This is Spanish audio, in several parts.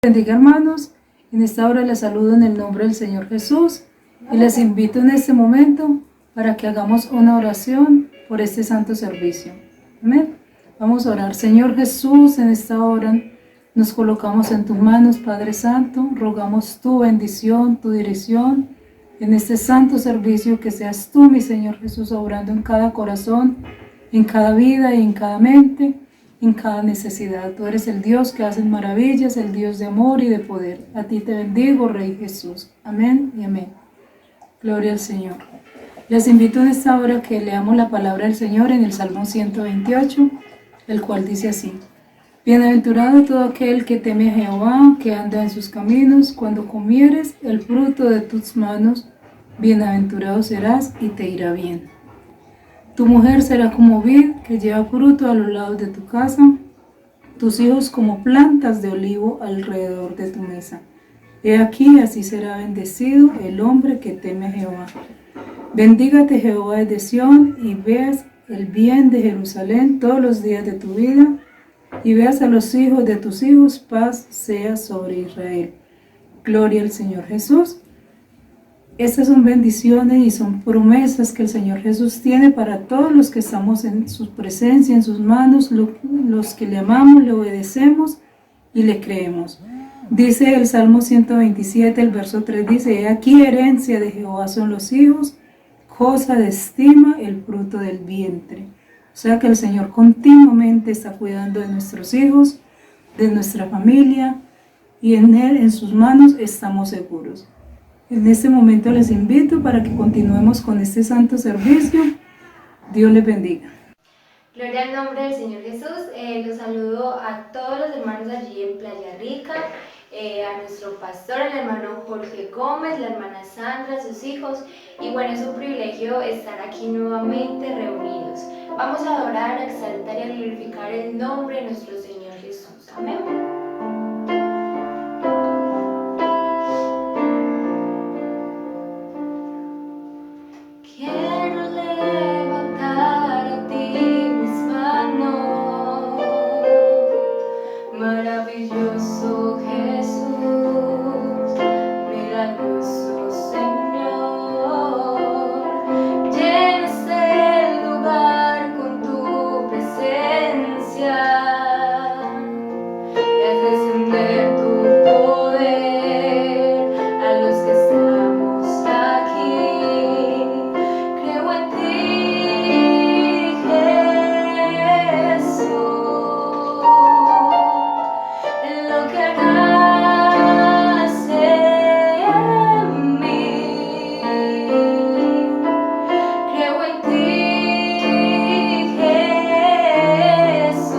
Bendiga, hermanos, en esta hora les saludo en el nombre del Señor Jesús y les invito en este momento para que hagamos una oración por este santo servicio. Amén. Vamos a orar. Señor Jesús, en esta hora nos colocamos en tus manos, Padre Santo, rogamos tu bendición, tu dirección en este santo servicio, que seas tú, mi Señor Jesús, obrando en cada corazón, en cada vida y en cada mente, en cada necesidad. Tú eres el Dios que hace maravillas, el Dios de amor y de poder. A ti te bendigo, Rey Jesús. Amén y amén. Gloria al Señor. Les invito en esta hora que leamos la palabra del Señor en el Salmo 128, el cual dice así: Bienaventurado todo aquel que teme a Jehová, que anda en sus caminos. Cuando comieres el fruto de tus manos, bienaventurado serás y te irá bien. Tu mujer será como vid que lleva fruto a los lados de tu casa, tus hijos como plantas de olivo alrededor de tu mesa. He aquí, así será bendecido el hombre que teme a Jehová. Bendígate Jehová desde Sión, y veas el bien de Jerusalén todos los días de tu vida, y veas a los hijos de tus hijos, paz sea sobre Israel. Gloria al Señor Jesús. Estas son bendiciones y son promesas que el Señor Jesús tiene para todos los que estamos en su presencia, en sus manos, los que le amamos, le obedecemos y le creemos. Dice el Salmo 127, el verso 3, dice: He aquí, herencia de Jehová son los hijos, cosa de estima el fruto del vientre. O sea que el Señor continuamente está cuidando de nuestros hijos, de nuestra familia, y en Él, en sus manos, estamos seguros. En este momento les invito para que continuemos con este santo servicio. Dios les bendiga. Gloria al nombre del Señor Jesús. Los saludo a todos los hermanos allí en Playa Rica, a nuestro pastor, el hermano Jorge Gómez, la hermana Sandra, sus hijos. Y bueno, es un privilegio estar aquí nuevamente reunidos. Vamos a adorar, a exaltar y a glorificar el nombre de nuestro Señor Jesús. Amén. Maravilloso Jesús, milagroso Señor, llenas el lugar con tu presencia y haz descender tu poder a los que estamos aquí. Creo en ti, Jesús. Lo que hagas en mí, creo en ti, Jesús.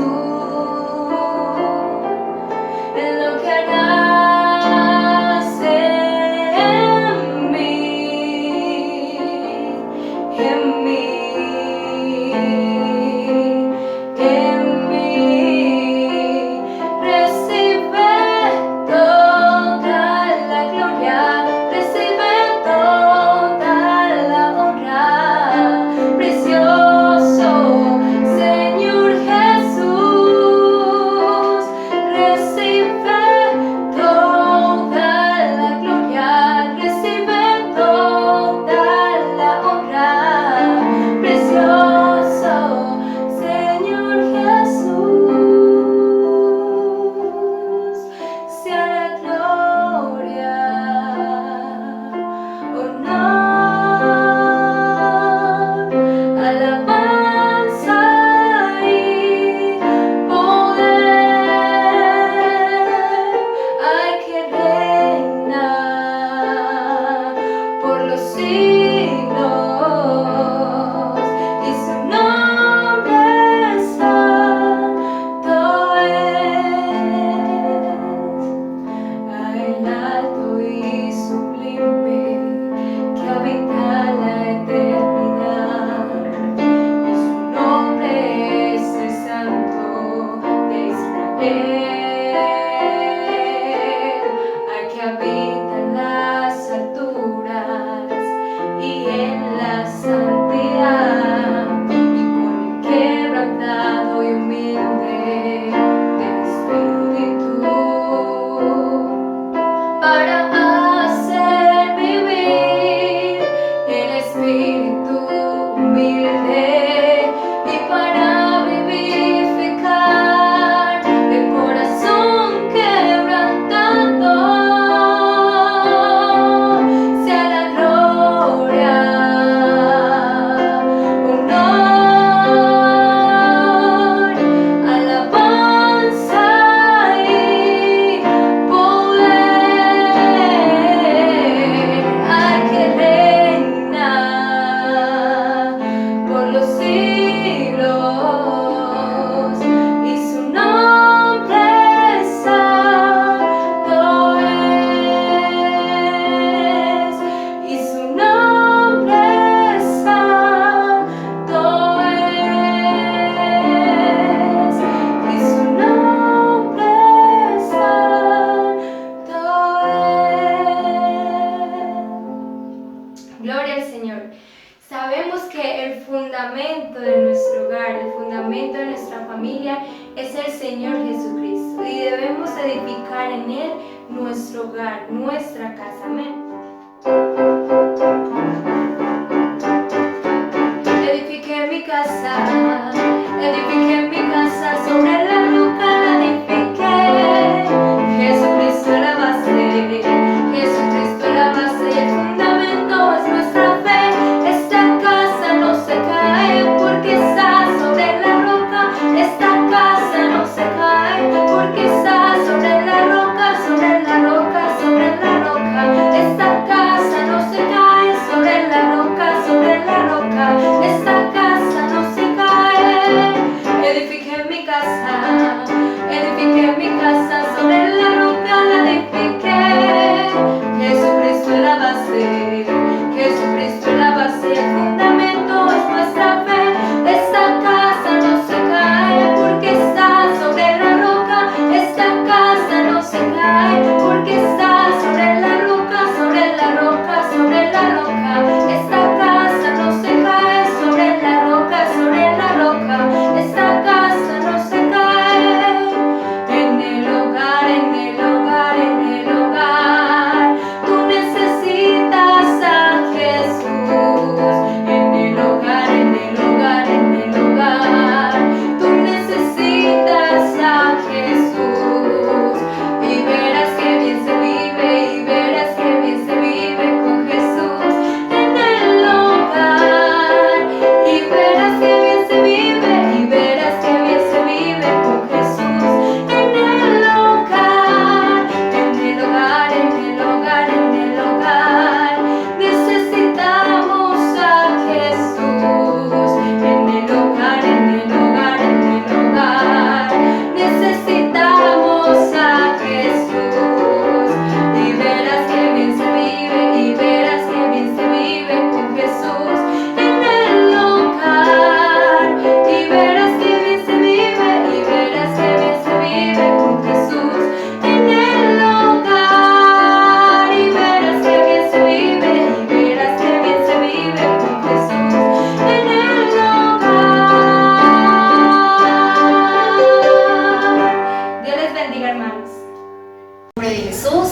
Lo que hagas en mí, en mí. es el Señor Jesucristo y debemos edificar en Él nuestro hogar, nuestra casa. Amén. Edifiqué mi casa sobre la roca la edifiqué. Jesucristo es la base, Jesucristo es la base y el fundamento es nuestra fe. Esta casa no se cae porque está sobre la roca. Esta casa no se cae porque está sobre la roca, sobre la roca, sobre la roca. Esta casa no se cae sobre la roca, sobre la roca. Esta casa no se cae. Edifiqué mi casa sobre la roca la edifiqué. Jesucristo es la base, Jesucristo es la base, el fundamento es nuestra fe. Esta casa no se cae porque está sobre la roca. Esta casa no se cae porque está sobre la roca, sobre la roca, sobre la roca. Esta casa no se cae sobre la roca, sobre la roca. Esta casa no se cae. En el hogar, en el hogar, en el hogar, tú necesitas a Jesús. En el hogar, en el hogar, en el hogar, tú necesitas a Jesús. Y verás que bien se vive, y verás que bien se vive con Jesús en el hogar. Y verás que bien se vive, y verás que bien se vive con Jesús en el hogar. En el hogar, en el hogar, en el hogar, necesitamos a Jesús. En el hogar, en el hogar, en el hogar, necesitamos a Jesús. Y verás que bien se vive, y verás que bien se vive con Jesús en el hogar. Y verás que bien se vive, y verás que bien se vive con Jesús en el hogar. Y verás que bien se vive, y verás que bien se vive con Jesús en el hogar. Dios les bendiga, hermanos. En el nombre de Jesús,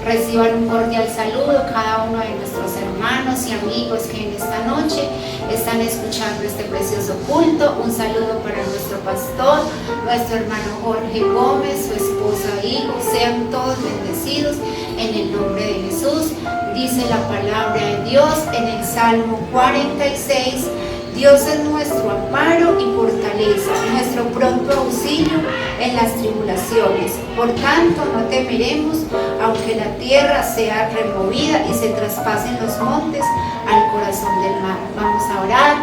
reciban un cordial saludo cada uno de nuestros hermanos y amigos que en esta noche están escuchando este precioso culto. Un saludo para nuestro pastor, nuestro hermano Jorge Gómez, su esposa e hijos. Sean todos bendecidos en el nombre de Jesús. Dice la palabra de Dios en el Salmo 46. Dios es nuestro amparo y fortaleza, nuestro pronto auxilio en las tribulaciones. Por tanto, no temeremos, aunque la tierra sea removida y se traspasen los montes al corazón del mar. Vamos a orar.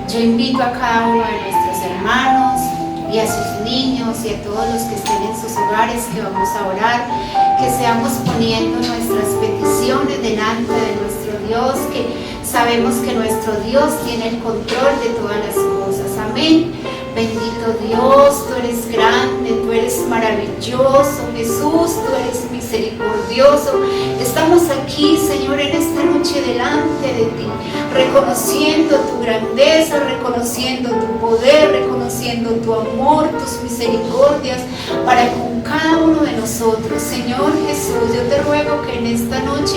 Yo invito a cada uno de nuestros hermanos y a sus niños y a todos los que estén en sus hogares que vamos a orar, que seamos poniendo nuestras peticiones delante de nuestro Dios, que sabemos que nuestro Dios tiene el control de todas las cosas. Amén. Bendito Dios, tú eres grande, tú eres maravilloso. Jesús, tú eres misericordioso. Estamos aquí, Señor, en esta noche delante de ti, reconociendo tu grandeza, reconociendo tu poder, reconociendo tu amor, tus misericordias para con cada uno de nosotros. Señor Jesús, yo te ruego que en esta noche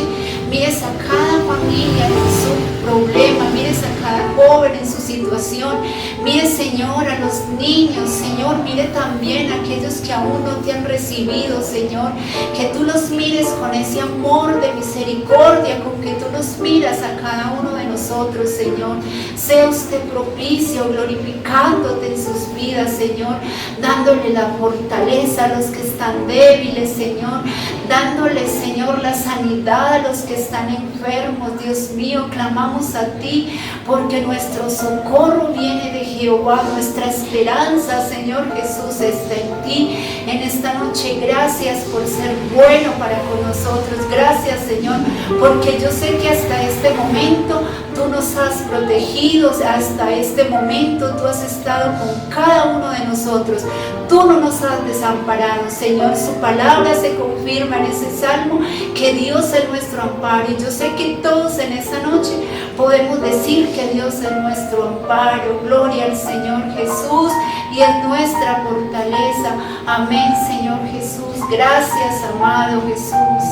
mires a cada familia en su problema, mires a cada joven en su situación, mire, Señor, a los niños, Señor, mire también a aquellos que aún no te han recibido, Señor, que tú los mires con ese amor de misericordia con que tú nos miras a cada uno de nosotros, Señor. Sea usted propicio, glorificándote en sus vidas, Señor, dándole la fortaleza a los que están débiles, Señor, dándole, Señor, la sanidad a los que están enfermos. Dios mío, clamamos a ti porque nuestro socorro viene de Jehová, nuestra esperanza, Señor Jesús, está en ti. En esta noche, gracias por ser bueno para con nosotros. Gracias, Señor, porque yo sé que hasta este momento tú Tú nos has protegido hasta este momento, tú has estado con cada uno de nosotros. Tú no nos has desamparado, Señor. Su palabra se confirma en ese salmo, que Dios es nuestro amparo. Y yo sé que todos en esta noche podemos decir que Dios es nuestro amparo. Gloria al Señor Jesús, y es nuestra fortaleza. Amén, Señor Jesús. Gracias, amado Jesús.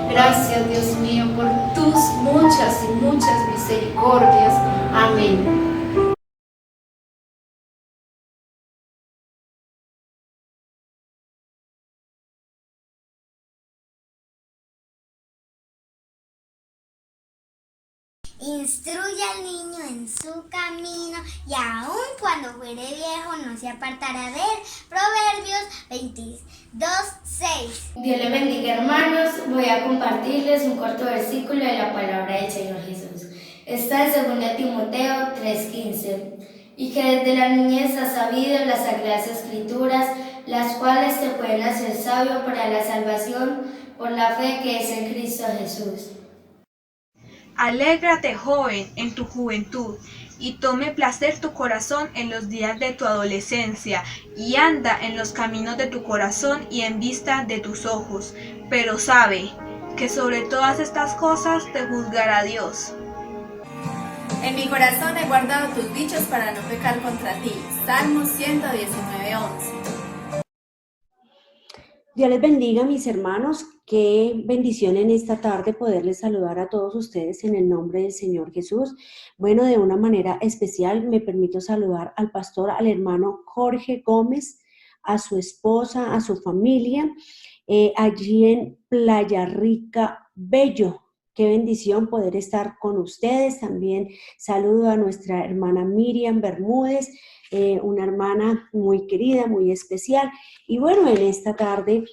Gracias, Dios mío, por tus muchas y muchas misericordias. Amén. Instruye al niño en su camino, y aun cuando fuere viejo no se apartará de él. Proverbios 22:6. Dios les bendiga, hermanos. Voy a compartirles un corto versículo de la palabra del Señor Jesús. Está en 2 Timoteo 3:15. Y que desde la niñez has sabido las sagradas escrituras, las cuales te pueden hacer sabio para la salvación por la fe que es en Cristo Jesús. Alégrate, joven, en tu juventud, y tome placer tu corazón en los días de tu adolescencia, y anda en los caminos de tu corazón y en vista de tus ojos. Pero sabe que sobre todas estas cosas te juzgará Dios. En mi corazón he guardado tus dichos para no pecar contra ti. Salmo 119:11. Dios les bendiga, mis hermanos. Qué bendición en esta tarde poderles saludar a todos ustedes en el nombre del Señor Jesús. Bueno, de una manera especial me permito saludar al pastor, al hermano Jorge Gómez, a su esposa, a su familia, allí en Playa Rica, Bello. Qué bendición poder estar con ustedes. También saludo a nuestra hermana Miriam Bermúdez, una hermana muy querida, muy especial. Y bueno, en esta tarde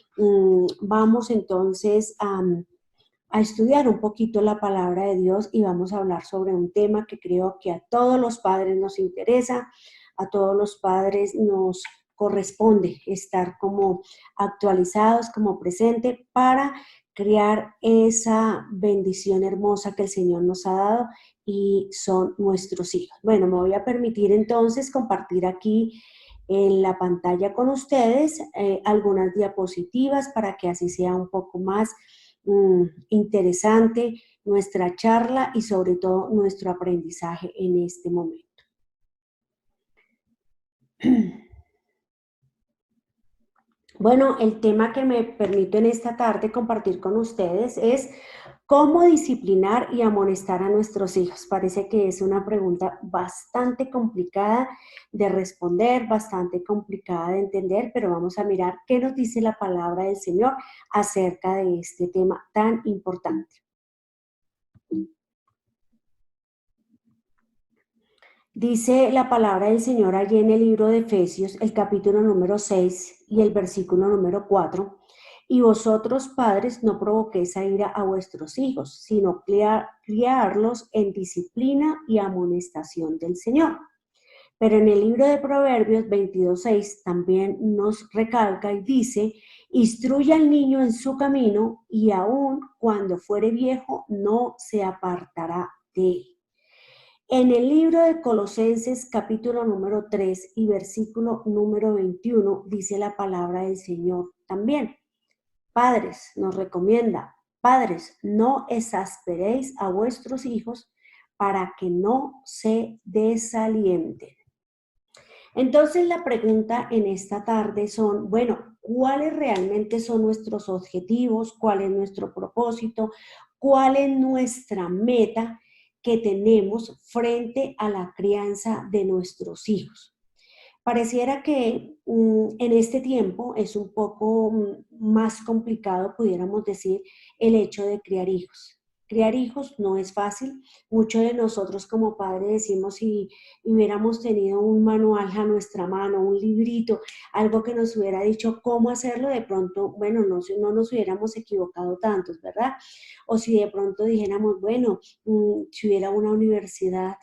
vamos entonces a estudiar un poquito la palabra de Dios, y vamos a hablar sobre un tema que creo que a todos los padres nos interesa, a todos los padres nos corresponde estar como actualizados, como presente para crear esa bendición hermosa que el Señor nos ha dado, y son nuestros hijos. Bueno, me voy a permitir entonces compartir aquí en la pantalla con ustedes algunas diapositivas para que así sea un poco más interesante nuestra charla y sobre todo nuestro aprendizaje en este momento. Bueno, el tema que me permito en esta tarde compartir con ustedes es ¿cómo disciplinar y amonestar a nuestros hijos? Parece que es una pregunta bastante complicada de responder, bastante complicada de entender, pero vamos a mirar qué nos dice la palabra del Señor acerca de este tema tan importante. Dice la palabra del Señor allí en el libro de Efesios, el capítulo número 6 y el versículo número 4. Y vosotros, padres, no provoquéis a ira a vuestros hijos, sino criarlos en disciplina y amonestación del Señor. Pero en el libro de Proverbios 22:6 también nos recalca y dice, instruye al niño en su camino, y aun cuando fuere viejo no se apartará de él. En el libro de Colosenses capítulo número 3 y versículo número 21 dice la palabra del Señor también. Padres, nos recomienda, padres, no exasperéis a vuestros hijos para que no se desalienten. Entonces la pregunta en esta tarde son, bueno, ¿cuáles realmente son nuestros objetivos? ¿Cuál es nuestro propósito? ¿Cuál es nuestra meta que tenemos frente a la crianza de nuestros hijos? Pareciera que en este tiempo es un poco más complicado, pudiéramos decir, el hecho de criar hijos. Criar hijos no es fácil. Muchos de nosotros como padres decimos si hubiéramos tenido un manual a nuestra mano, un librito, algo que nos hubiera dicho cómo hacerlo, de pronto, bueno, no nos hubiéramos equivocado tantos, ¿verdad? O si de pronto dijéramos, bueno, si hubiera una universidad,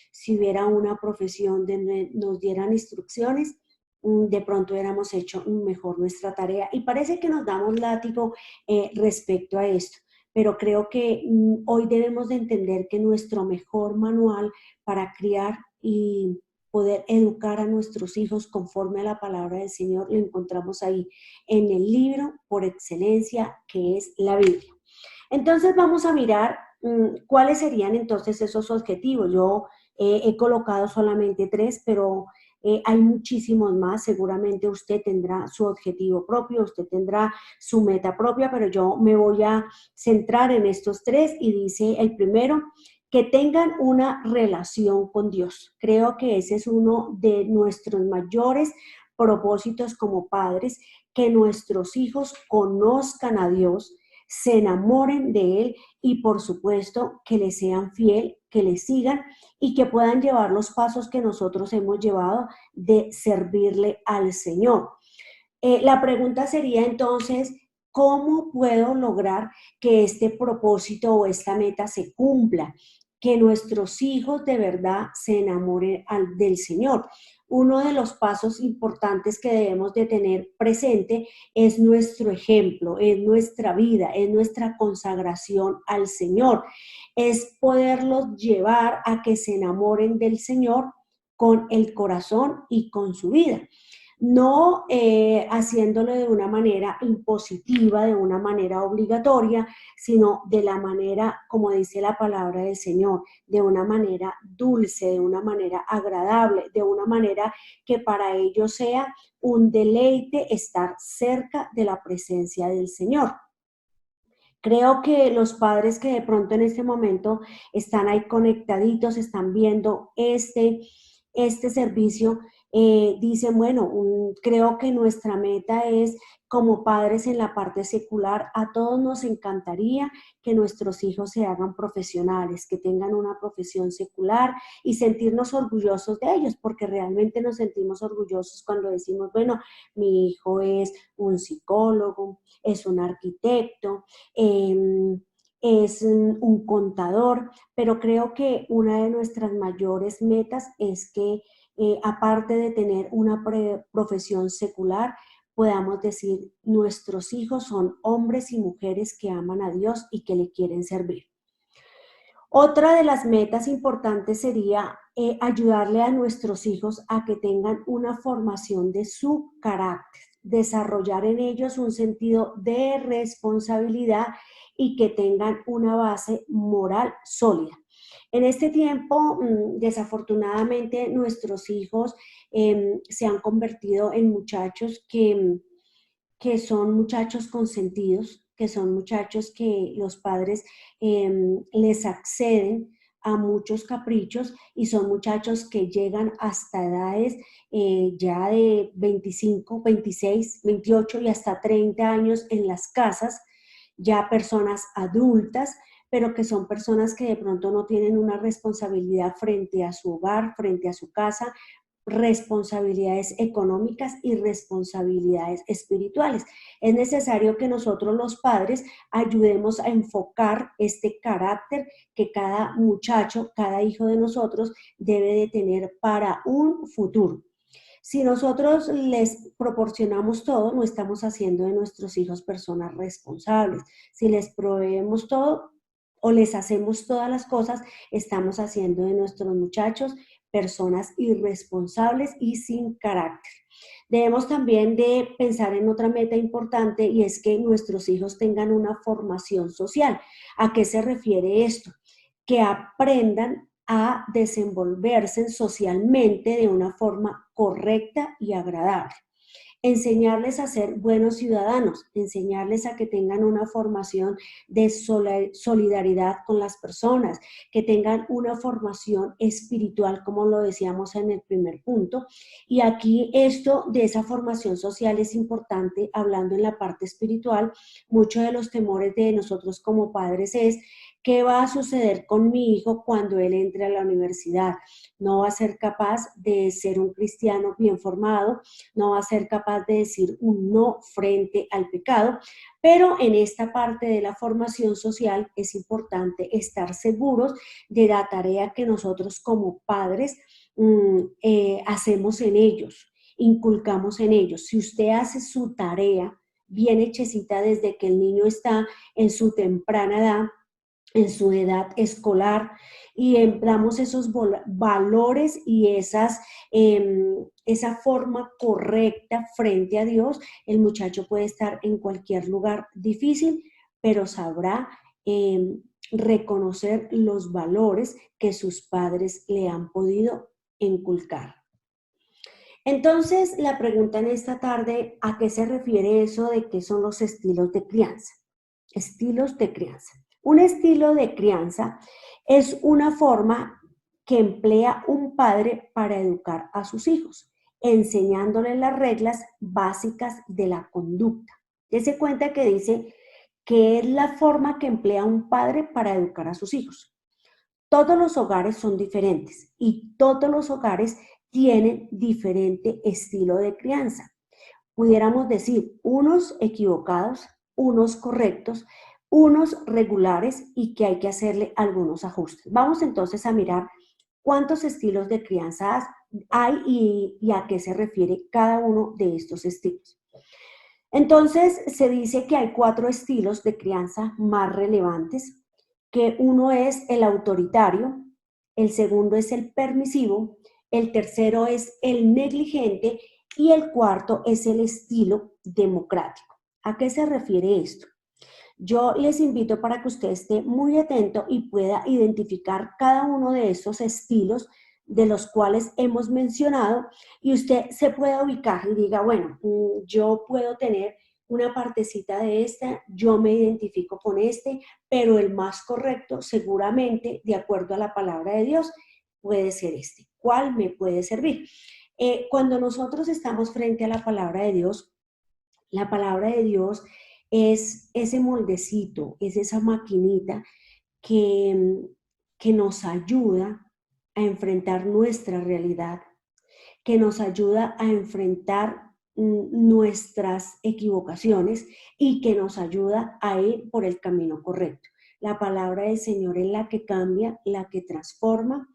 si hubiera una profesión donde nos dieran instrucciones, de pronto hubiéramos hecho mejor nuestra tarea. Y parece que nos damos látigo respecto a esto. pero creo que hoy debemos de entender que nuestro mejor manual para criar y poder educar a nuestros hijos conforme a la palabra del Señor lo encontramos ahí en el libro por excelencia que es la Biblia. Entonces vamos a mirar cuáles serían entonces esos objetivos. Yo he colocado solamente 3, pero hay muchísimos más. Seguramente usted tendrá su objetivo propio, usted tendrá su meta propia, pero yo me voy a centrar en estos 3 y dice el primero, que tengan una relación con Dios. Creo que ese es uno de nuestros mayores propósitos como padres, que nuestros hijos conozcan a Dios, se enamoren de Él y por supuesto que le sean fiel, que le sigan y que puedan llevar los pasos que nosotros hemos llevado de servirle al Señor. La pregunta sería entonces, ¿cómo puedo lograr que este propósito o esta meta se cumpla? Que nuestros hijos de verdad se enamoren del Señor. Uno de los pasos importantes que debemos de tener presente es nuestro ejemplo, es nuestra vida, es nuestra consagración al Señor. Es poderlos llevar a que se enamoren del Señor con el corazón y con su vida. No haciéndolo de una manera impositiva, de una manera obligatoria, sino de la manera, como dice la palabra del Señor, de una manera dulce, de una manera agradable, de una manera que para ellos sea un deleite estar cerca de la presencia del Señor. Creo que los padres que de pronto en este momento están ahí conectaditos, están viendo este servicio, dicen, bueno, creo que nuestra meta es como padres en la parte secular, a todos nos encantaría que nuestros hijos se hagan profesionales, que tengan una profesión secular y sentirnos orgullosos de ellos, porque realmente nos sentimos orgullosos cuando decimos, bueno, mi hijo es un psicólogo, es un arquitecto, es un contador, pero creo que una de nuestras mayores metas es que aparte de tener una profesión secular, podamos decir, nuestros hijos son hombres y mujeres que aman a Dios y que le quieren servir. Otra de las metas importantes sería ayudarle a nuestros hijos a que tengan una formación de su carácter, desarrollar en ellos un sentido de responsabilidad y que tengan una base moral sólida. En este tiempo, desafortunadamente, nuestros hijos se han convertido en muchachos que son muchachos consentidos, que son muchachos que los padres les acceden a muchos caprichos y son muchachos que llegan hasta edades ya de 25, 26, 28 y hasta 30 años en las casas, ya personas adultas, pero que son personas que de pronto no tienen una responsabilidad frente a su hogar, frente a su casa, responsabilidades económicas y responsabilidades espirituales. Es necesario que nosotros los padres ayudemos a enfocar este carácter que cada muchacho, cada hijo de nosotros debe de tener para un futuro. Si nosotros les proporcionamos todo, no estamos haciendo de nuestros hijos personas responsables. Si les proveemos todo o les hacemos todas las cosas, estamos haciendo de nuestros muchachos personas irresponsables y sin carácter. Debemos también de pensar en otra meta importante y es que nuestros hijos tengan una formación social. ¿A qué se refiere esto? Que aprendan a desenvolverse socialmente de una forma correcta y agradable. Enseñarles a ser buenos ciudadanos, enseñarles a que tengan una formación de solidaridad con las personas, que tengan una formación espiritual, como lo decíamos en el primer punto. Y aquí esto de esa formación social es importante, hablando en la parte espiritual. Muchos de los temores de nosotros como padres es: ¿qué va a suceder con mi hijo cuando él entre a la universidad? No va a ser capaz de ser un cristiano bien formado, no va a ser capaz de decir un no frente al pecado, pero en esta parte de la formación social es importante estar seguros de la tarea que nosotros como padres hacemos en ellos, inculcamos en ellos. Si usted hace su tarea bien hechecita desde que el niño está en su temprana edad, en su edad escolar, y damos esos valores y esa forma correcta frente a Dios, el muchacho puede estar en cualquier lugar difícil, pero sabrá reconocer los valores que sus padres le han podido inculcar. Entonces, la pregunta en esta tarde, ¿a qué se refiere eso de qué son los estilos de crianza? Estilos de crianza. Un estilo de crianza es una forma que emplea un padre para educar a sus hijos, enseñándoles las reglas básicas de la conducta. Dese cuenta que dice que es la forma que emplea un padre para educar a sus hijos. Todos los hogares son diferentes y todos los hogares tienen diferente estilo de crianza. Pudiéramos decir unos equivocados, unos correctos, unos regulares y que hay que hacerle algunos ajustes. Vamos entonces a mirar cuántos estilos de crianza hay y a qué se refiere cada uno de estos estilos. Entonces se dice que hay 4 estilos de crianza más relevantes, que uno es el autoritario, el segundo es el permisivo, el tercero es el negligente y el cuarto es el estilo democrático. ¿A qué se refiere esto? Yo les invito para que usted esté muy atento y pueda identificar cada uno de estos estilos de los cuales hemos mencionado y usted se pueda ubicar y diga, bueno, yo puedo tener una partecita de esta, yo me identifico con este, pero el más correcto seguramente, de acuerdo a la palabra de Dios, puede ser este. ¿Cuál me puede servir? Cuando nosotros estamos frente a la palabra de Dios, la palabra de Dios es ese moldecito, es esa maquinita que nos ayuda a enfrentar nuestra realidad, que nos ayuda a enfrentar nuestras equivocaciones y que nos ayuda a ir por el camino correcto. La palabra del Señor es la que cambia, la que transforma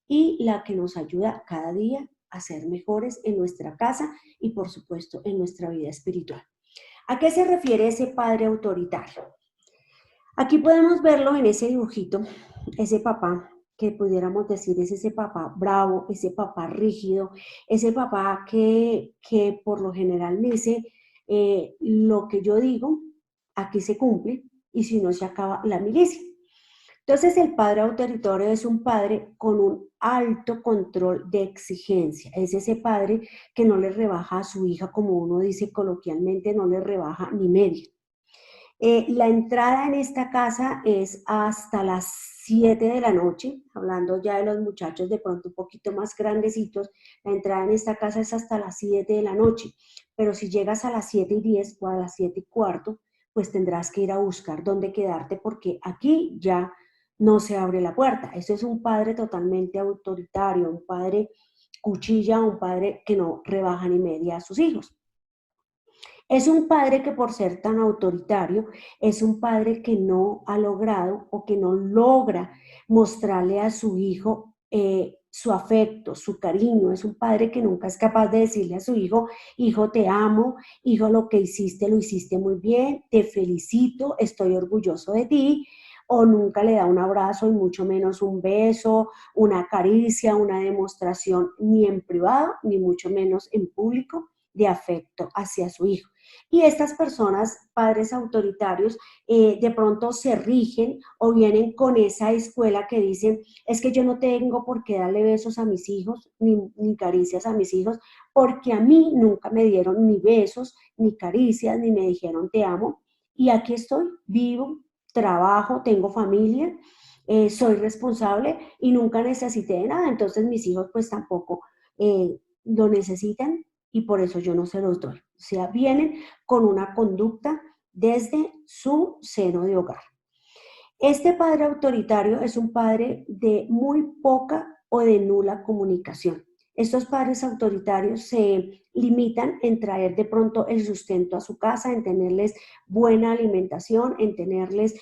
y la que nos ayuda cada día a ser mejores en nuestra casa y por supuesto en nuestra vida espiritual. ¿A qué se refiere ese padre autoritario? Aquí podemos verlo en ese dibujito, ese papá que pudiéramos decir es ese papá bravo, ese papá rígido, ese papá que por lo general dice lo que yo digo, aquí se cumple y si no se acaba la milicia. Entonces el padre autoritario es un padre con un alto control de exigencia, es ese padre que no le rebaja a su hija, como uno dice coloquialmente, no le rebaja ni media. La entrada en esta casa es hasta las 7 de la noche, hablando ya de los muchachos de pronto un poquito más grandecitos, la entrada en esta casa es hasta las 7 de la noche, pero si llegas a las 7:10 o a las 7:15, pues tendrás que ir a buscar dónde quedarte porque aquí ya no se abre la puerta. Eso es un padre totalmente autoritario, un padre cuchilla, un padre que no rebaja ni media a sus hijos. Es un padre que por ser tan autoritario, es un padre que no ha logrado o que no logra mostrarle a su hijo su afecto, su cariño. Es un padre que nunca es capaz de decirle a su hijo, hijo, te amo, hijo, lo que hiciste lo hiciste muy bien, te felicito, estoy orgulloso de ti. O nunca le da un abrazo y mucho menos un beso, una caricia, una demostración, ni en privado, ni mucho menos en público, de afecto hacia su hijo. Y estas personas, padres autoritarios, de pronto se rigen o vienen con esa escuela que dicen, es que yo no tengo por qué darle besos a mis hijos, ni caricias a mis hijos, porque a mí nunca me dieron ni besos, ni caricias, ni me dijeron te amo. Y aquí estoy, vivo, trabajo, tengo familia, soy responsable y nunca necesité de nada. Entonces mis hijos pues tampoco lo necesitan y por eso yo no se los doy. O sea, vienen con una conducta desde su seno de hogar. Este padre autoritario es un padre de muy poca o de nula comunicación. Estos padres autoritarios se limitan en traer de pronto el sustento a su casa, en tenerles buena alimentación, en tenerles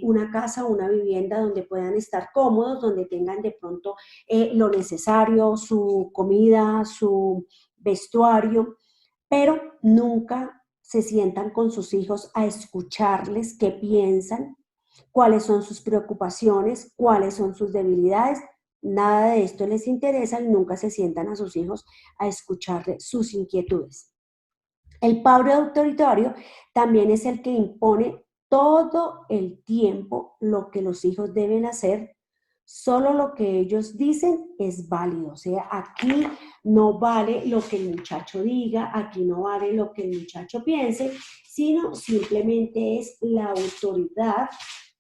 una casa, una vivienda donde puedan estar cómodos, donde tengan de pronto lo necesario, su comida, su vestuario, pero nunca se sientan con sus hijos a escucharles qué piensan, cuáles son sus preocupaciones, cuáles son sus debilidades. Nada de esto les interesa y nunca se sientan a sus hijos a escucharles sus inquietudes. El padre autoritario también es el que impone todo el tiempo lo que los hijos deben hacer. Solo lo que ellos dicen es válido. O sea, aquí no vale lo que el muchacho diga, aquí no vale lo que el muchacho piense, sino simplemente es la autoridad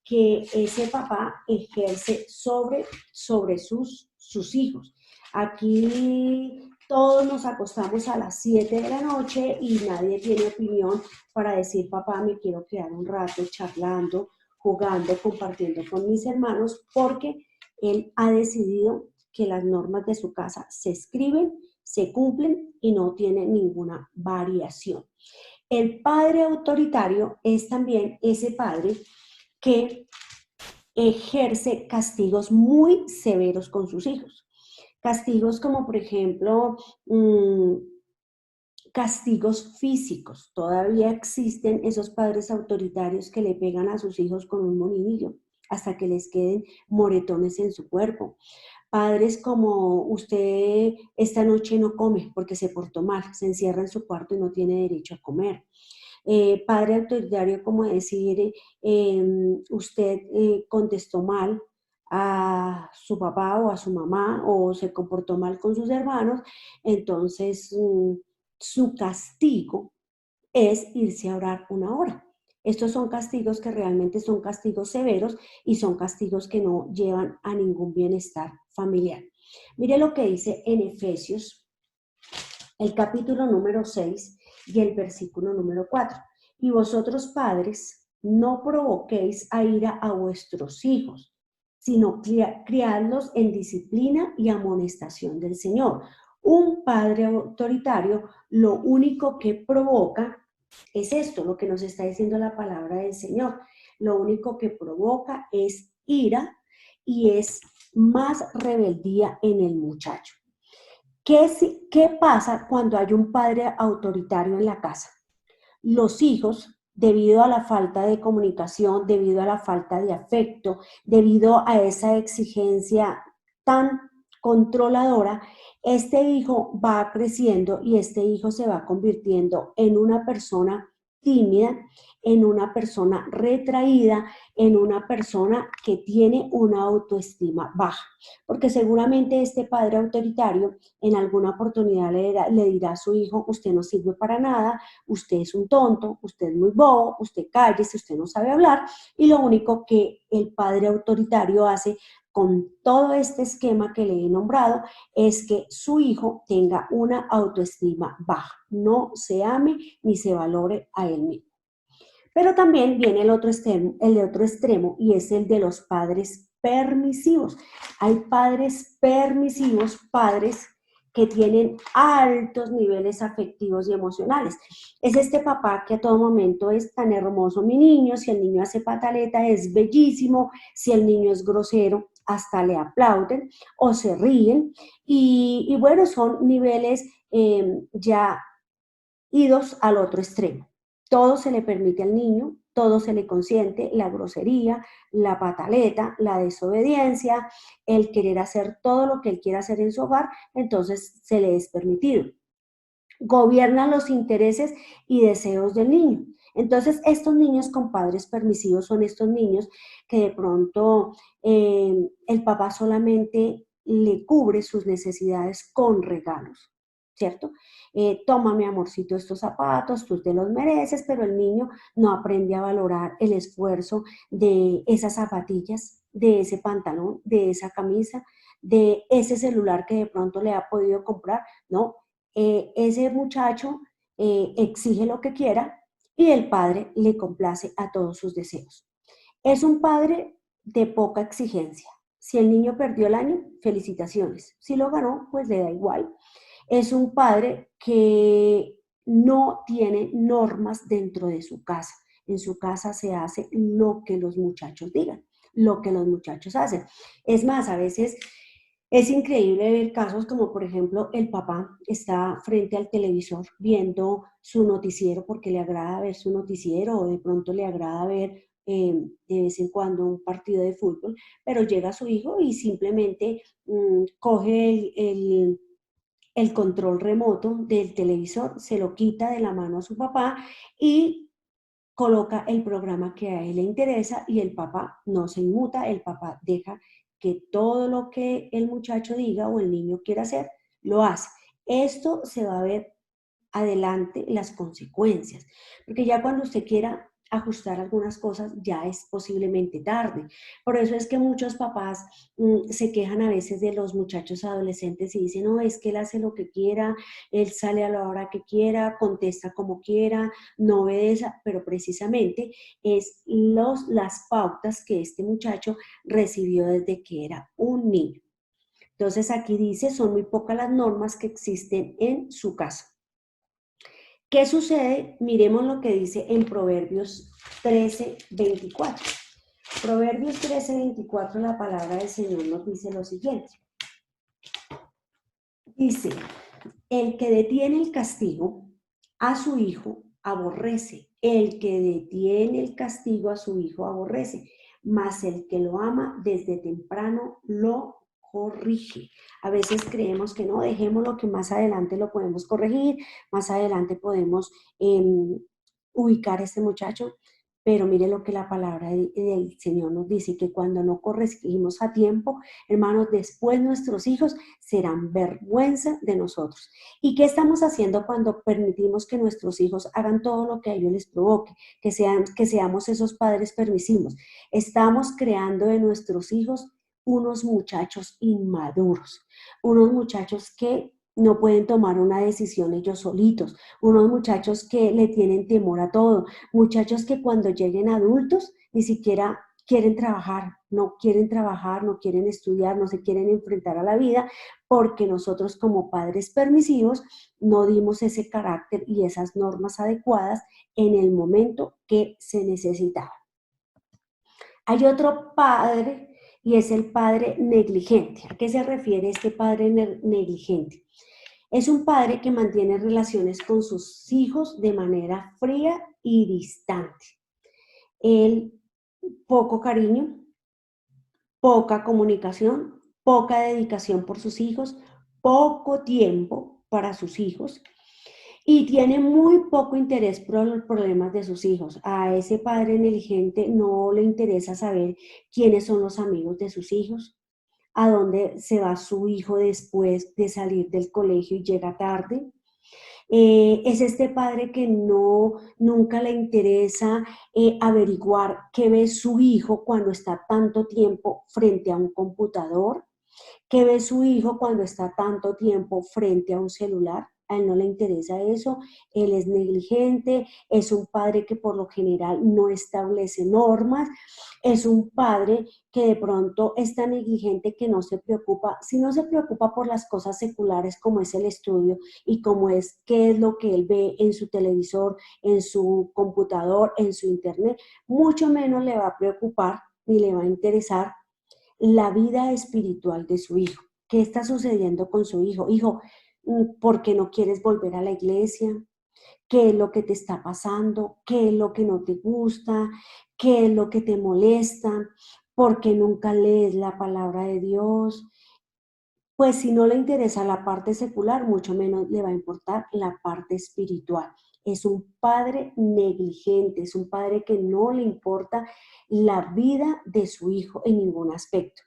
que ese papá ejerce sobre sus hijos. Aquí todos nos acostamos a las 7 de la noche y nadie tiene opinión para decir, papá, me quiero quedar un rato charlando, jugando, compartiendo con mis hermanos, porque él ha decidido que las normas de su casa se escriben, se cumplen y no tienen ninguna variación. El padre autoritario es también ese padre que ejerce castigos muy severos con sus hijos. Castigos como, por ejemplo, castigos físicos. Todavía existen esos padres autoritarios que le pegan a sus hijos con un molinillo hasta que les queden moretones en su cuerpo. Padres como, usted esta noche no come porque se portó mal, se encierra en su cuarto y no tiene derecho a comer. Padre autoritario como decir, usted contestó mal a su papá o a su mamá o se comportó mal con sus hermanos, entonces su castigo es irse a orar una hora. Estos son castigos que realmente son castigos severos y son castigos que no llevan a ningún bienestar familiar. Mire lo que dice en Efesios, el capítulo número 6 y el versículo número 4. Y vosotros, padres, no provoquéis a ira a vuestros hijos, sino criadlos en disciplina y amonestación del Señor. Un padre autoritario lo único que provoca es esto, lo que nos está diciendo la palabra del Señor. Lo único que provoca es ira y es más rebeldía en el muchacho. ¿Qué pasa cuando hay un padre autoritario en la casa? Los hijos, debido a la falta de comunicación, debido a la falta de afecto, debido a esa exigencia tan controladora, este hijo va creciendo y este hijo se va convirtiendo en una persona tímida, en una persona retraída, en una persona que tiene una autoestima baja. Porque seguramente este padre autoritario en alguna oportunidad le dirá a su hijo, usted no sirve para nada, usted es un tonto, usted es muy bobo, usted cállese, usted no sabe hablar, y lo único que el padre autoritario hace con todo este esquema que le he nombrado es que su hijo tenga una autoestima baja, no se ame ni se valore a él mismo. Pero también viene el otro extremo y es el de los padres permisivos. Hay padres permisivos, padres que tienen altos niveles afectivos y emocionales. Es este papá que a todo momento es tan hermoso mi niño, si el niño hace pataleta es bellísimo, si el niño es grosero hasta le aplauden o se ríen y bueno, son niveles ya idos al otro extremo. Todo se le permite al niño, todo se le consiente, la grosería, la pataleta, la desobediencia, el querer hacer todo lo que él quiera hacer en su hogar, entonces se le es permitido. Gobiernan los intereses y deseos del niño. Entonces, estos niños con padres permisivos son estos niños que de pronto el papá solamente le cubre sus necesidades con regalos, ¿cierto? Toma, mi amorcito, estos zapatos, tú te los mereces, pero el niño no aprende a valorar el esfuerzo de esas zapatillas, de ese pantalón, de esa camisa, de ese celular que de pronto le ha podido comprar, ¿no? Ese muchacho exige lo que quiera y el padre le complace a todos sus deseos. Es un padre de poca exigencia. Si el niño perdió el año, felicitaciones. Si lo ganó, pues le da igual. Es un padre que no tiene normas dentro de su casa. En su casa se hace lo que los muchachos digan, lo que los muchachos hacen. Es más, a veces Es increíble ver casos como, por ejemplo, el papá está frente al televisor viendo su noticiero porque le agrada ver su noticiero o de pronto le agrada ver de vez en cuando un partido de fútbol, pero llega su hijo y simplemente coge el control remoto del televisor, se lo quita de la mano a su papá y coloca el programa que a él le interesa y el papá no se inmuta, el papá deja que todo lo que el muchacho diga o el niño quiera hacer, lo hace. Esto se va a ver adelante las consecuencias, porque ya cuando usted quiera ajustar algunas cosas ya es posiblemente tarde. Por eso es que muchos papás se quejan a veces de los muchachos adolescentes y dicen, no, es que él hace lo que quiera, él sale a la hora que quiera, contesta como quiera, no obedece, pero precisamente es las pautas que este muchacho recibió desde que era un niño. Entonces aquí dice, son muy pocas las normas que existen en su casa. ¿Qué sucede? Miremos lo que dice en Proverbios 13:24. Proverbios 13:24, la palabra del Señor nos dice lo siguiente. Dice, el que detiene el castigo a su hijo aborrece. El que detiene el castigo a su hijo aborrece. Mas el que lo ama desde temprano lo corrige. A veces creemos que no, dejémoslo que más adelante lo podemos corregir, más adelante podemos ubicar a este muchacho, pero mire lo que la palabra del Señor nos dice, que cuando no corregimos a tiempo, hermanos, después nuestros hijos serán vergüenza de nosotros. ¿Y qué estamos haciendo cuando permitimos que nuestros hijos hagan todo lo que a ellos les provoque? Que seamos esos padres permisivos. Estamos creando de nuestros hijos unos muchachos inmaduros, unos muchachos que no pueden tomar una decisión ellos solitos, unos muchachos que le tienen temor a todo, muchachos que cuando lleguen adultos ni siquiera quieren trabajar, no quieren estudiar, no se quieren enfrentar a la vida, porque nosotros como padres permisivos no dimos ese carácter y esas normas adecuadas en el momento que se necesitaba. Hay otro padre y es el padre negligente. ¿A qué se refiere este padre negligente? Es un padre que mantiene relaciones con sus hijos de manera fría y distante. El poco cariño, poca comunicación, poca dedicación por sus hijos, poco tiempo para sus hijos y tiene muy poco interés por los problemas de sus hijos. A ese padre negligente no le interesa saber quiénes son los amigos de sus hijos, a dónde se va su hijo después de salir del colegio y llega tarde. Es este padre que nunca le interesa averiguar qué ve su hijo cuando está tanto tiempo frente a un computador, qué ve su hijo cuando está tanto tiempo frente a un celular. A él no le interesa eso, él es negligente, es un padre que por lo general no establece normas, es un padre que de pronto es tan negligente que no se preocupa, si no se preocupa por las cosas seculares como es el estudio y como es qué es lo que él ve en su televisor, en su computador, en su internet, mucho menos le va a preocupar ni le va a interesar la vida espiritual de su hijo. ¿Qué está sucediendo con su hijo? Hijo, ¿por qué no quieres volver a la iglesia? ¿Qué es lo que te está pasando? ¿Qué es lo que no te gusta? ¿Qué es lo que te molesta? ¿Por qué nunca lees la palabra de Dios? Pues si no le interesa la parte secular, mucho menos le va a importar la parte espiritual. Es un padre negligente, es un padre que no le importa la vida de su hijo en ningún aspecto.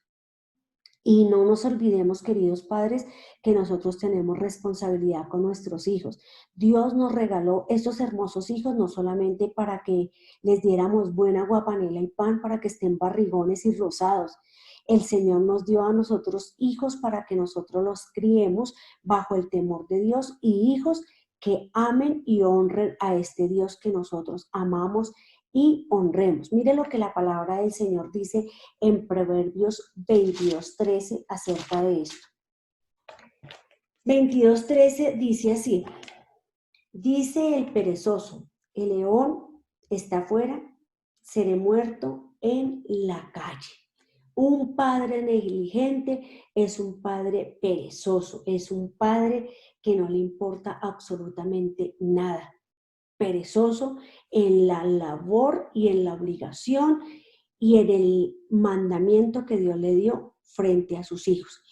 Y no nos olvidemos, queridos padres, que nosotros tenemos responsabilidad con nuestros hijos. Dios nos regaló estos hermosos hijos no solamente para que les diéramos buena guapanela y pan para que estén barrigones y rosados. El Señor nos dio a nosotros hijos para que nosotros los criemos bajo el temor de Dios y hijos que amen y honren a este Dios que nosotros amamos y honremos. Mire lo que la palabra del Señor dice en Proverbios 22:13 acerca de esto. 22:13 dice así, dice el perezoso, el león está afuera, seré muerto en la calle. Un padre negligente es un padre perezoso, es un padre que no le importa absolutamente nada. Perezoso en la labor y en la obligación y en el mandamiento que Dios le dio frente a sus hijos.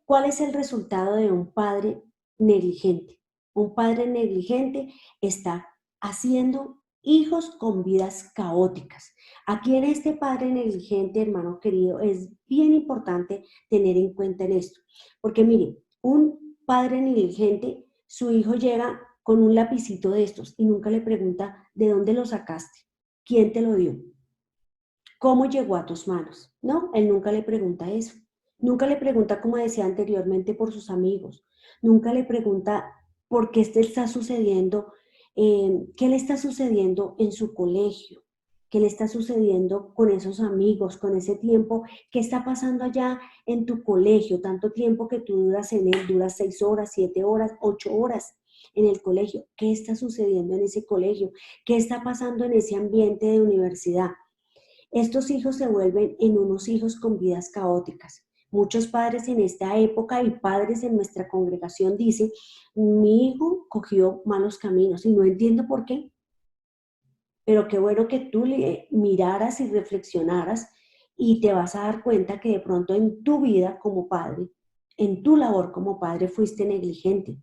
¿Cuál es el resultado de un padre negligente? Un padre negligente está haciendo hijos con vidas caóticas. Aquí en este padre negligente, hermano querido, es bien importante tener en cuenta en esto. Porque miren, un padre negligente, su hijo llega con un lapicito de estos y nunca le pregunta de dónde lo sacaste, quién te lo dio, cómo llegó a tus manos. No, él nunca le pregunta eso. Nunca le pregunta, como decía anteriormente, por sus amigos. Nunca le pregunta por qué está sucediendo, qué le está sucediendo en su colegio, qué le está sucediendo con esos amigos, con ese tiempo, qué está pasando allá en tu colegio, tanto tiempo que tú duras en él, duras 6 horas, 7 horas, 8 horas en el colegio. ¿Qué está sucediendo en ese colegio? ¿Qué está pasando en ese ambiente de universidad? Estos hijos se vuelven en unos hijos con vidas caóticas. Muchos padres en esta época y padres en nuestra congregación dicen, mi hijo cogió malos caminos y no entiendo por qué, pero qué bueno que tú miraras y reflexionaras y te vas a dar cuenta que de pronto en tu vida como padre, en tu labor como padre fuiste negligente.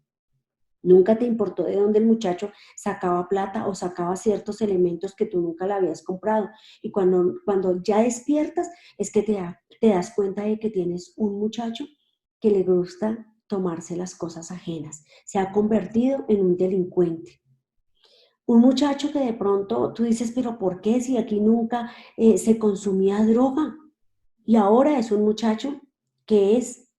Nunca te importó de dónde el muchacho sacaba plata o sacaba ciertos elementos que tú nunca le habías comprado. Y cuando ya despiertas es que te das cuenta de que tienes un muchacho que le gusta tomarse las cosas ajenas. Se ha convertido en un delincuente. Un muchacho que de pronto tú dices, pero ¿por qué si aquí nunca se consumía droga? Y ahora es un muchacho que es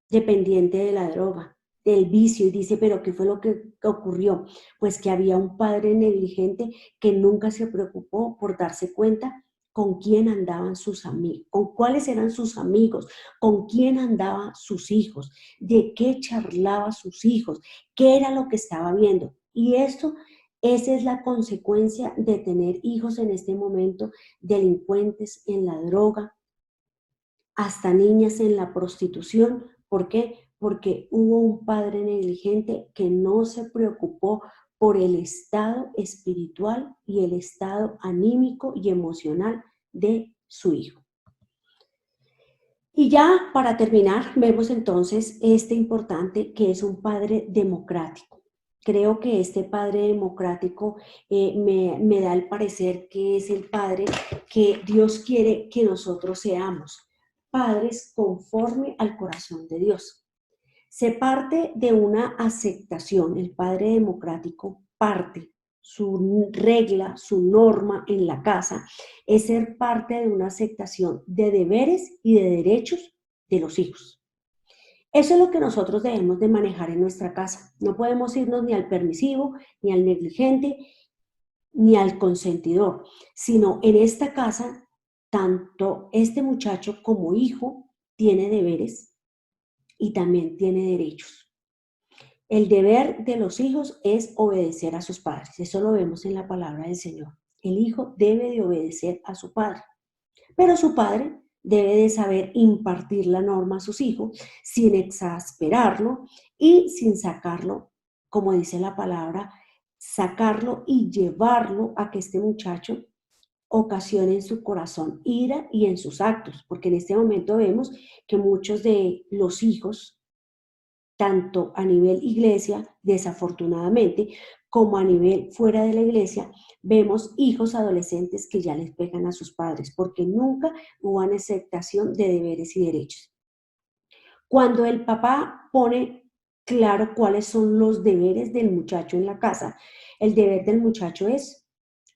dependiente de la droga, del vicio, y dice, pero ¿qué fue lo que ocurrió? Pues que había un padre negligente que nunca se preocupó por darse cuenta con quién andaban sus amigos, con cuáles eran sus amigos, con quién andaban sus hijos, de qué charlaba sus hijos, qué era lo que estaba viendo. Y esa es la consecuencia de tener hijos en este momento, delincuentes en la droga, hasta niñas en la prostitución. ¿Por qué? Porque hubo un padre negligente que no se preocupó por el estado espiritual y el estado anímico y emocional de su hijo. Y ya para terminar, vemos entonces este importante que es un padre democrático. Creo que este padre democrático me da el parecer que es el padre que Dios quiere que nosotros seamos, padres conforme al corazón de Dios. Se parte de una aceptación, el padre democrático parte, su regla, su norma en la casa es ser parte de una aceptación de deberes y de derechos de los hijos. Eso es lo que nosotros debemos de manejar en nuestra casa. No podemos irnos ni al permisivo, ni al negligente, ni al consentidor, sino en esta casa, tanto este muchacho como hijo tiene deberes y también tiene derechos. El deber de los hijos es obedecer a sus padres. Eso lo vemos en la palabra del Señor. El hijo debe de obedecer a su padre, pero su padre debe de saber impartir la norma a sus hijos sin exasperarlo y sin sacarlo, como dice la palabra, sacarlo y llevarlo a que este muchacho ocasione en su corazón ira y en sus actos, porque en este momento vemos que muchos de los hijos, tanto a nivel iglesia, desafortunadamente, como a nivel fuera de la iglesia, vemos hijos adolescentes que ya les pegan a sus padres, porque nunca hubo una aceptación de deberes y derechos. Cuando el papá pone claro cuáles son los deberes del muchacho en la casa, el deber del muchacho es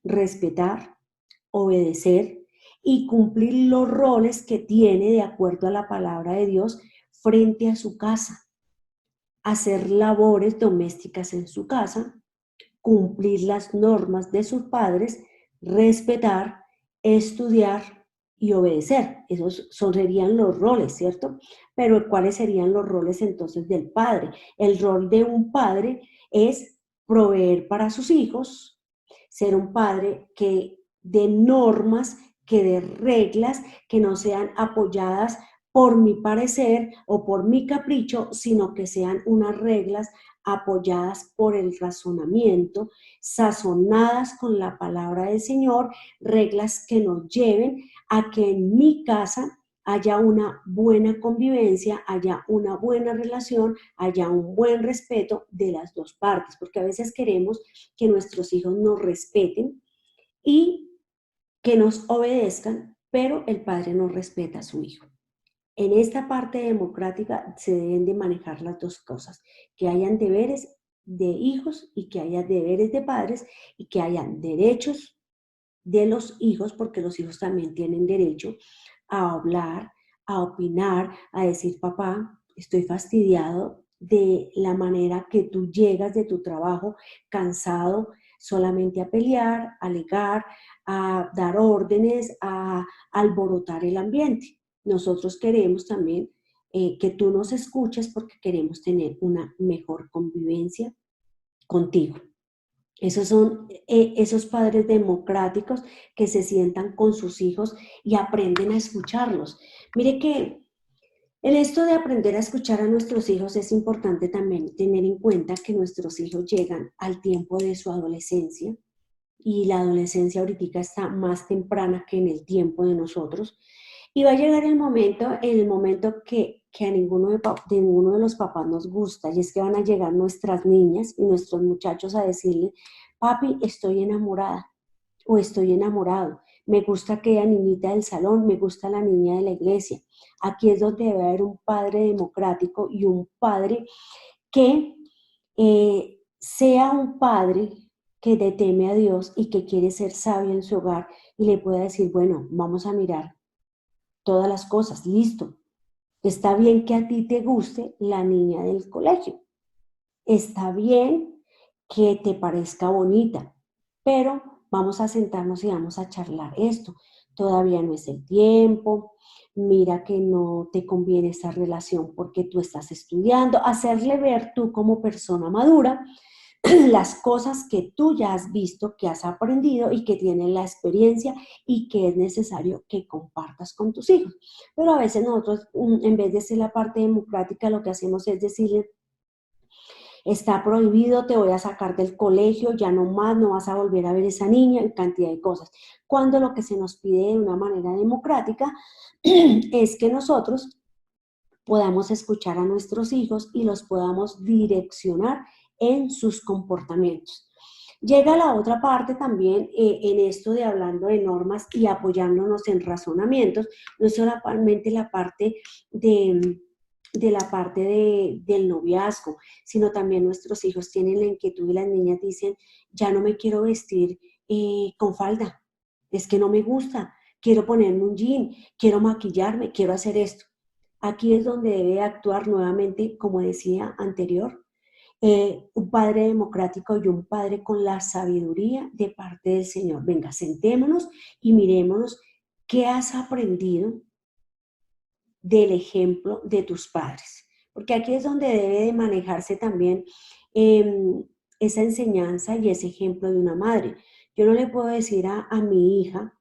respetar, obedecer y cumplir los roles que tiene de acuerdo a la palabra de Dios frente a su casa. Hacer labores domésticas en su casa, cumplir las normas de sus padres, respetar, estudiar y obedecer. Esos serían los roles, ¿cierto? Pero ¿cuáles serían los roles entonces del padre? El rol de un padre es proveer para sus hijos, ser un padre que de normas que dé reglas que no sean apoyadas por mi parecer o por mi capricho, sino que sean unas reglas apoyadas por el razonamiento, sazonadas con la palabra del Señor, reglas que nos lleven a que en mi casa haya una buena convivencia, haya una buena relación, haya un buen respeto de las dos partes, porque a veces queremos que nuestros hijos nos respeten y que nos obedezcan, pero el padre no respeta a su hijo. En esta parte democrática se deben de manejar las dos cosas, que hayan deberes de hijos y que haya deberes de padres y que hayan derechos de los hijos, porque los hijos también tienen derecho a hablar, a opinar, a decir, papá, estoy fastidiado de la manera que tú llegas de tu trabajo cansado solamente a pelear, a alegar, a dar órdenes, a alborotar el ambiente. Nosotros queremos también que tú nos escuches porque queremos tener una mejor convivencia contigo. Esos son esos padres democráticos que se sientan con sus hijos y aprenden a escucharlos. Mire que en esto de aprender a escuchar a nuestros hijos es importante también tener en cuenta que nuestros hijos llegan al tiempo de su adolescencia y la adolescencia ahorita está más temprana que en el tiempo de nosotros. Y va a llegar el momento que a ninguno de los papás nos gusta, y es que van a llegar nuestras niñas y nuestros muchachos a decirle, papi, estoy enamorada o estoy enamorado, me gusta aquella niñita del salón, me gusta la niña de la iglesia. Aquí es donde debe haber un padre democrático y un padre que sea un padre que le teme a Dios y que quiere ser sabio en su hogar y le pueda decir, bueno, vamos a mirar todas las cosas, listo. Está bien que a ti te guste la niña del colegio. Está bien que te parezca bonita, pero vamos a sentarnos y vamos a charlar esto. Todavía no es el tiempo, mira que no te conviene esta relación porque tú estás estudiando, hacerle ver tú como persona madura las cosas que tú ya has visto, que has aprendido y que tienes la experiencia y que es necesario que compartas con tus hijos. Pero a veces nosotros, en vez de ser la parte democrática, lo que hacemos es decirle, está prohibido, te voy a sacar del colegio, ya no más, no vas a volver a ver a esa niña, en cantidad de cosas. Cuando lo que se nos pide de una manera democrática es que nosotros podamos escuchar a nuestros hijos y los podamos direccionar en sus comportamientos. Llega la otra parte también en esto de hablando de normas y apoyándonos en razonamientos, no solamente la parte del noviazgo, sino también nuestros hijos tienen la inquietud y las niñas dicen, ya no me quiero vestir con falda, es que no me gusta, quiero ponerme un jean, quiero maquillarme, quiero hacer esto. Aquí es donde debe actuar nuevamente, como decía anterior, un padre democrático y un padre con la sabiduría de parte del Señor. Venga, sentémonos y mirémonos qué has aprendido del ejemplo de tus padres. Porque aquí es donde debe de manejarse también esa enseñanza y ese ejemplo de una madre. Yo no le puedo decir a mi hija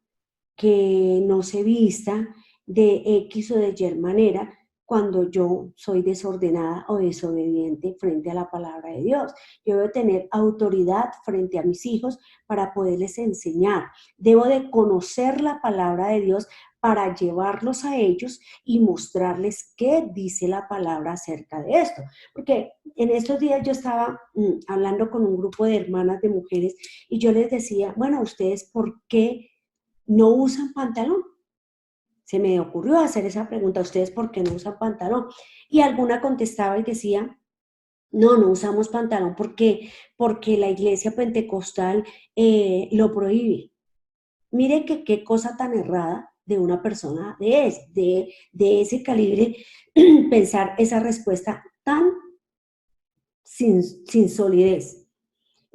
que no se vista de X o de Y manera cuando yo soy desordenada o desobediente frente a la palabra de Dios. Yo debo tener autoridad frente a mis hijos para poderles enseñar. Debo de conocer la palabra de Dios para llevarlos a ellos y mostrarles qué dice la palabra acerca de esto. Porque en estos días yo estaba hablando con un grupo de hermanas de mujeres y yo les decía, bueno, ¿ustedes por qué no usan pantalón? Se me ocurrió hacer esa pregunta, ¿ustedes por qué no usan pantalón? Y alguna contestaba y decía, no usamos pantalón porque la iglesia pentecostal lo prohíbe. Mire que qué cosa tan errada de una persona de ese calibre pensar esa respuesta tan sin solidez.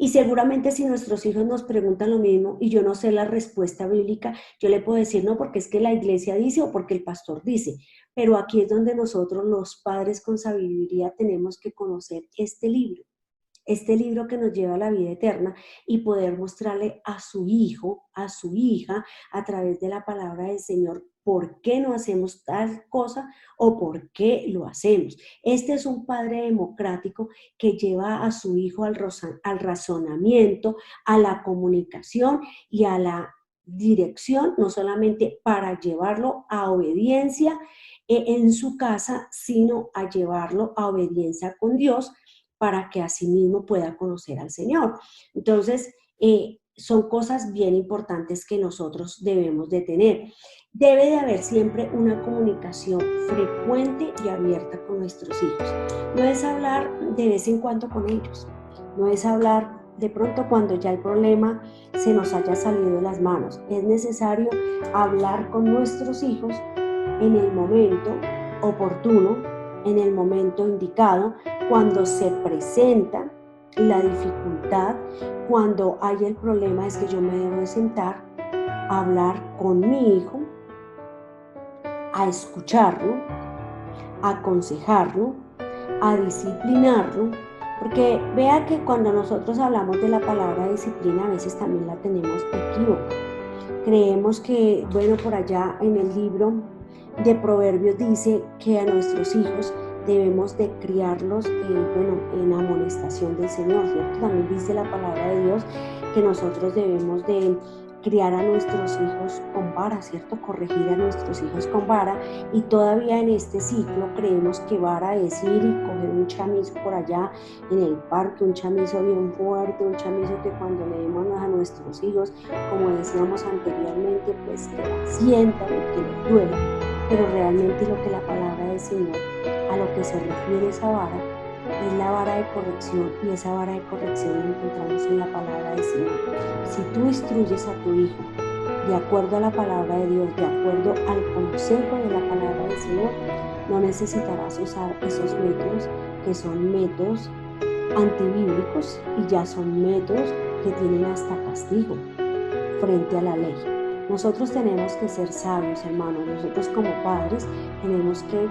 Y seguramente si nuestros hijos nos preguntan lo mismo y yo no sé la respuesta bíblica, yo le puedo decir no, porque es que la iglesia dice o porque el pastor dice. Pero aquí es donde nosotros los padres con sabiduría tenemos que conocer este libro. este libro que nos lleva a la vida eterna y poder mostrarle a su hijo, a su hija, a través de la palabra del Señor, por qué no hacemos tal cosa o por qué lo hacemos. Este es un padre democrático que lleva a su hijo al razonamiento, a la comunicación y a la dirección, no solamente para llevarlo a obediencia en su casa, sino a llevarlo a obediencia con Dios para que asimismo pueda conocer al Señor. Entonces, son cosas bien importantes que nosotros debemos de tener. Debe de haber siempre una comunicación frecuente y abierta con nuestros hijos. No es hablar de vez en cuando con ellos, no es hablar de pronto cuando ya el problema se nos haya salido de las manos. Es necesario hablar con nuestros hijos en el momento oportuno, en el momento indicado, cuando se presenta la dificultad, cuando hay el problema, es que yo me debo de sentar a hablar con mi hijo, a escucharlo, a aconsejarlo, a disciplinarlo, porque vea que cuando nosotros hablamos de la palabra disciplina, a veces también la tenemos equívoca. Creemos que, bueno, por allá en el libro de Proverbios dice que a nuestros hijos debemos de criarlos en amonestación del Señor, ¿cierto? También dice la palabra de Dios que nosotros debemos de criar a nuestros hijos con vara, ¿cierto? Corregir a nuestros hijos con vara, y todavía en este ciclo creemos que vara es ir y coger un chamizo por allá en el parque, un chamizo bien fuerte, un chamizo que cuando le demos a nuestros hijos, como decíamos anteriormente, pues que la sientan y que les duela, pero realmente lo que la palabra del Señor a lo que se refiere esa vara es la vara de corrección, y esa vara de corrección la encontramos en la palabra del Señor. Si tú instruyes a tu hijo de acuerdo a la palabra de Dios, de acuerdo al consejo de la palabra del Señor, no necesitarás usar esos métodos que son métodos antibíblicos y ya son métodos que tienen hasta castigo frente a la ley. Nosotros tenemos que ser sabios, hermanos. Nosotros como padres tenemos que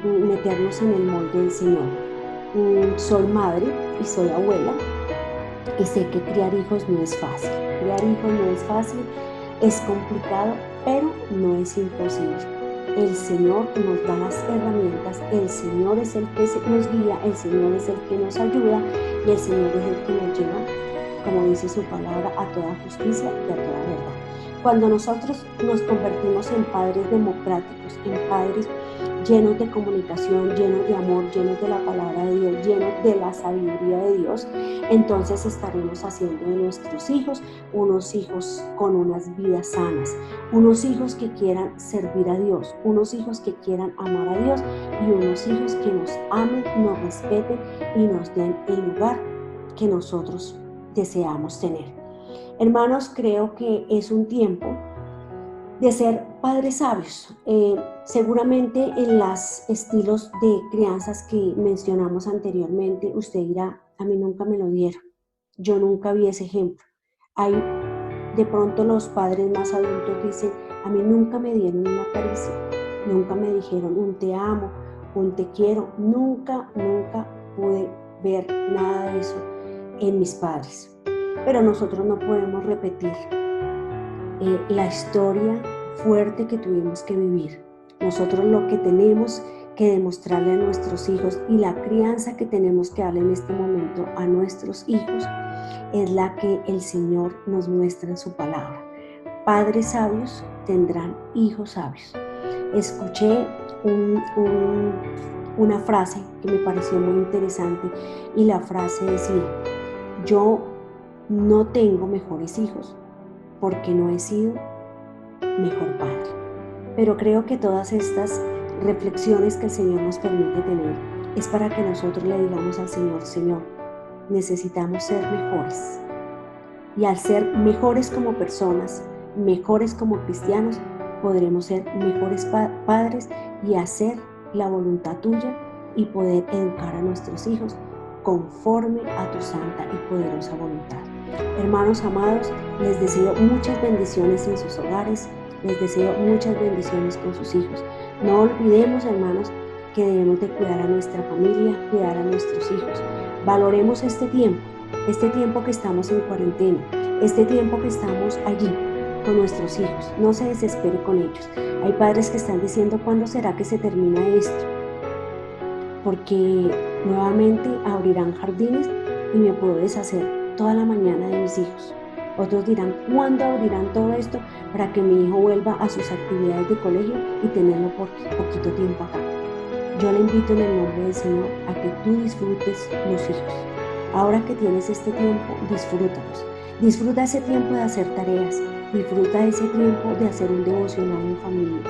meternos en el molde del Señor. Soy madre y soy abuela y sé que criar hijos no es fácil. Criar hijos no es fácil, es complicado, pero no es imposible. El Señor nos da las herramientas, el Señor es el que nos guía, el Señor es el que nos ayuda y el Señor es el que nos lleva, como dice su palabra, a toda justicia y a toda verdad. Cuando nosotros nos convertimos en padres democráticos, en padres llenos de comunicación, llenos de amor, llenos de la palabra de Dios, llenos de la sabiduría de Dios, entonces estaremos haciendo de nuestros hijos unos hijos con unas vidas sanas, unos hijos que quieran servir a Dios, unos hijos que quieran amar a Dios y unos hijos que nos amen, nos respeten y nos den el lugar que nosotros deseamos tener. Hermanos, creo que es un tiempo de ser padres sabios. Seguramente en los estilos de crianzas que mencionamos anteriormente, usted dirá, a mí nunca me lo dieron, yo nunca vi ese ejemplo. Hay de pronto los padres más adultos dicen, a mí nunca me dieron una caricia, nunca me dijeron un te amo, un te quiero, nunca pude ver nada de eso en mis padres. Pero nosotros no podemos repetir la historia fuerte que tuvimos que vivir. Nosotros lo que tenemos que demostrarle a nuestros hijos y la crianza que tenemos que darle en este momento a nuestros hijos es la que el Señor nos muestra en su palabra. Padres sabios tendrán hijos sabios. Escuché una frase que me pareció muy interesante y la frase decía, yo no tengo mejores hijos porque no he sido mejor padre. Pero creo que todas estas reflexiones que el Señor nos permite tener es para que nosotros le digamos al Señor, Señor, necesitamos ser mejores. Y al ser mejores como personas, mejores como cristianos, podremos ser mejores padres y hacer la voluntad tuya y poder educar a nuestros hijos conforme a tu santa y poderosa voluntad. Hermanos amados, les deseo muchas bendiciones en sus hogares, les deseo muchas bendiciones con sus hijos. No olvidemos, hermanos, que debemos de cuidar a nuestra familia, cuidar a nuestros hijos. Valoremos este tiempo que estamos en cuarentena, este tiempo que estamos allí con nuestros hijos. No se desespere con ellos. Hay padres que están diciendo, ¿cuándo será que se termina esto? Porque nuevamente abrirán jardines y me puedo deshacer toda la mañana de mis hijos. Otros dirán, ¿cuándo abrirán todo esto para que mi hijo vuelva a sus actividades de colegio y tenerlo por poquito tiempo acá? Yo le invito en el nombre del Señor a que tú disfrutes los hijos. Ahora que tienes este tiempo, disfrútalos. Disfruta ese tiempo de hacer tareas. Disfruta ese tiempo de hacer un devocional en familia.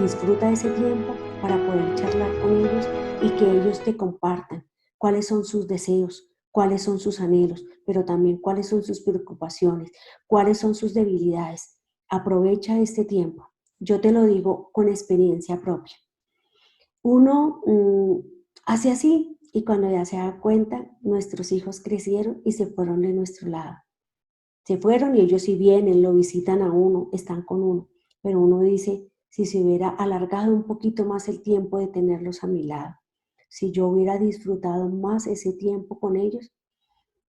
Disfruta ese tiempo para poder charlar con ellos y que ellos te compartan cuáles son sus deseos, cuáles son sus anhelos, pero también cuáles son sus preocupaciones, cuáles son sus debilidades. Aprovecha este tiempo. Yo te lo digo con experiencia propia. Uno hace así y cuando ya se da cuenta, nuestros hijos crecieron y se fueron de nuestro lado. Se fueron y ellos sí vienen, lo visitan a uno, están con uno, pero uno dice, si se hubiera alargado un poquito más el tiempo de tenerlos a mi lado, si yo hubiera disfrutado más ese tiempo con ellos,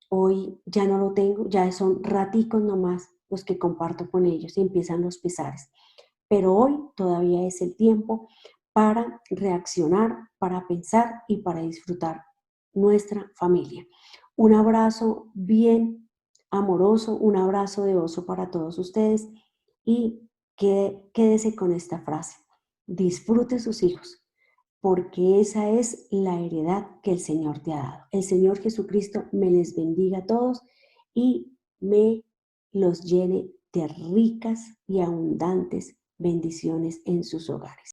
hoy ya no lo tengo, ya son raticos nomás los que comparto con ellos y empiezan los pesares. Pero hoy todavía es el tiempo para reaccionar, para pensar y para disfrutar nuestra familia. Un abrazo bien amoroso, un abrazo de oso para todos ustedes y quédese con esta frase. Disfrute sus hijos, porque esa es la heredad que el Señor te ha dado. El Señor Jesucristo me les bendiga a todos y me los llene de ricas y abundantes bendiciones en sus hogares.